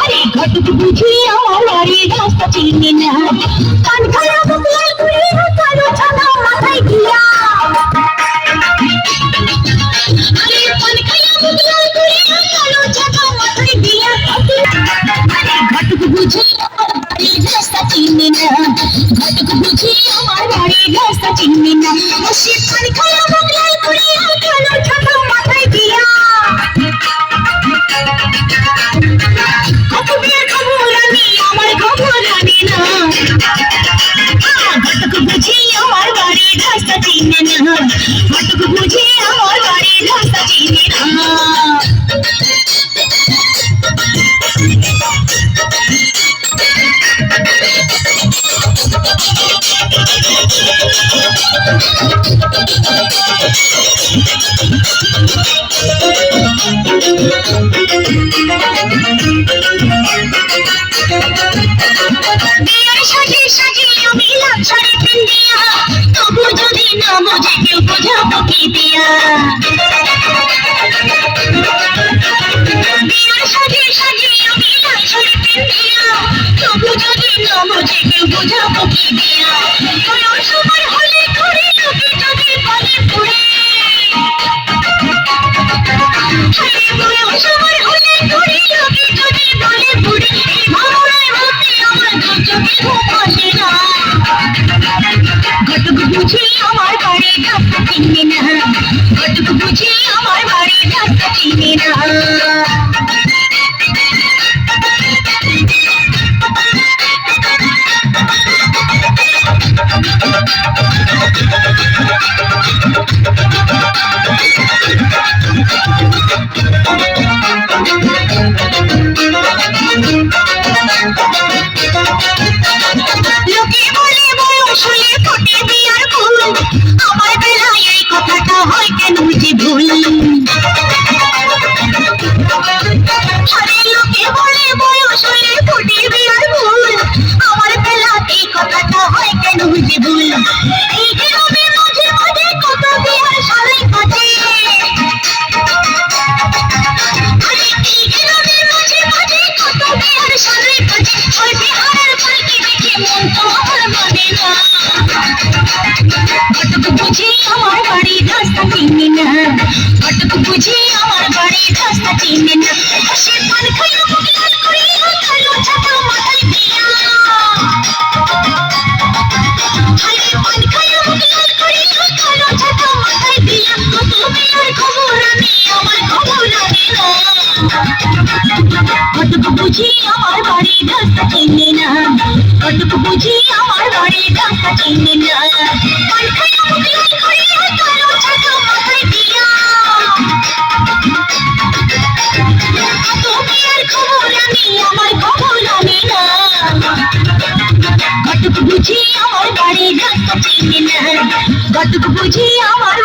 আরে ঘটক বুঝি আমার বাড়ির রাস্তা চিনি না, কান খারাপ লাল করে কালো ছানা মাথায় দিয়া, আরে কান খারাপ লাল করে কালো ছানা মাথায় দিয়া, আরে ঘটক বুঝি আমার বাড়ির রাস্তা চিনি না, ঘটক বুঝি আমার বাড়ির রাস্তা চিনি না, সে কান খারাপ লাল করে কালো ছানা মাথায় দিয়া, ঘটকের খবর আমি আমার খবর জানি না, ঘটক বুঝি আমার বাড়ির রাস্তা চিনে না, ঘটক বুঝি আমার বাড়ির রাস্তা চিনে না। বিয়ের সাজে সাজে আমি লাল শাড়ি পিন্দিয়া, তবু যদি না বোঝে কেউ বোঝাবো কি দিয়া, বিয়ের সাজে সাজে আমি লাল শাড়ি পিন্দিয়া, তবু যদি না বোঝে কেউ বোঝাবো কি দিয়া, বয়স আমার হলে ঘরে লোকে যদি বলে পড়ে, বয়স আমার হলে ঘরে লোকে যদি বলে পড়ে, এই ভাবনায় ভাবতে আমার দু চোখে ঘুম আসে না, ঘটক বুঝি আমার বাড়ির রাস্তা চিনি না, ঘটক বুঝি আমার বাড়ির রাস্তা চিনি না। লোকে বলে বয়স হলে ফোটে বিয়ার ফুল, আমার বেলায় এই কথাটা হয় কেন যে ভুল, আরে লোকে বলে বয়স হলে ফোটে বিয়ার ফুল, আমার বেলায় এই কথাটা হয় কেন যে ভুল, এই গ্রামে মাঝে মাঝে কত বিয়ার সারাই বাজে, আরে এই গ্রামে মাঝে মাঝে কত বিয়ার সারাই বাজে, ওই বিহারের পালকি দেখে মন তো আমার মানে না, ঘটক বুঝি আমার বাড়ির রাস্তা চিনি না, ঘটক বুঝি আমার বাড়ির রাস্তা চিনি না, সে পান খাইয়া মুখ লাল করিয়া কালো ছাতা মাথায় দিয়া, আরে পান খাইয়া মুখ লাল করিয়া কালো ছাতা মাথায় দিয়া, তুমি আর খবর আমি আমার খবর জানি না, ঘটক বুঝি আমার বাড়ির রাস্তা চিনি না, ঘটক বুঝি আমার বাড়ির রাস্তা চিনি না, পান খাইয়া মুখ লাল করিয়া কালো ছাতা মাথায় দিয়া, তুমি আর খবর আমি আমার খবর জানি না, ঘটক বুঝি আমার বাড়ির রাস্তা চিনি না, ঘটক বুঝি আমার